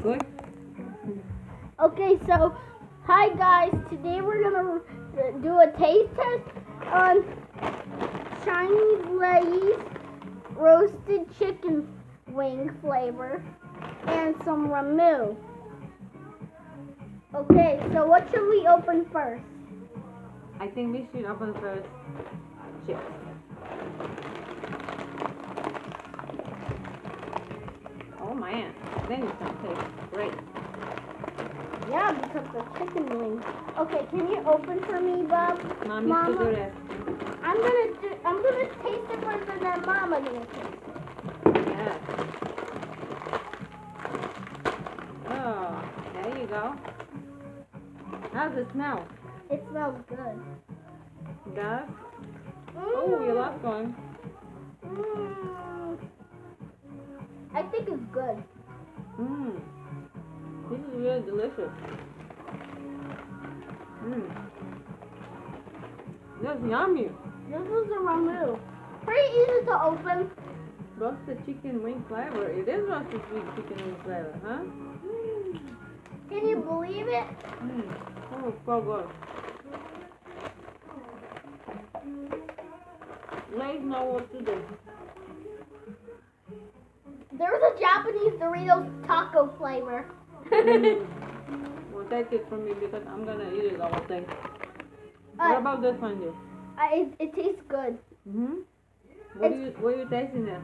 Good? Okay, so hi guys. Today we're gonna do a taste test on Chinese Lay's roasted chicken wing flavor and some ramu. Okay, so what should we open first? I think we should open first chips. Oh man, then it's gonna taste great. Yeah, because the chicken wings. Okay, can you open for me, Bob? Mommy, Mama? do the rest. I'm gonna taste it first, and then Mama gonna taste it. Yeah. Oh, there you go. How's it smell? It smells good. It does? Oh, you love going. I think it's good. Mmm. This is really delicious. Mmm. That's yummy. This is a ramu. Pretty easy to open. Roasted chicken wing flavor. It is roasted sweet chicken wing flavor, huh? Can you believe it? Mmm. Oh, so good. Lay's know what to do. There's a Japanese Doritos taco flavor. Well, take it from me because I'm gonna eat it the whole thing. What Uh, about this one, dear? it tastes good. What are you tasting there?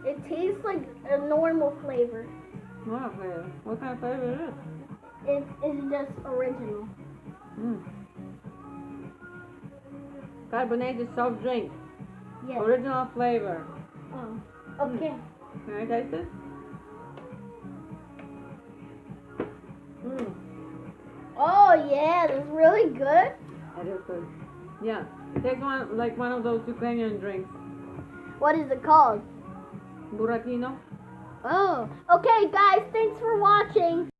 It tastes like a normal flavor. What flavor? What kind of flavor is it? It's just original. Carbonated soft drink. Yes. Original flavor. Oh. Okay. Can I taste it? Oh yeah, that's really good. That is good. Yeah. Take one like one of those Ukrainian drinks. What is it called? Buratino. Oh. Okay, guys. Thanks for watching.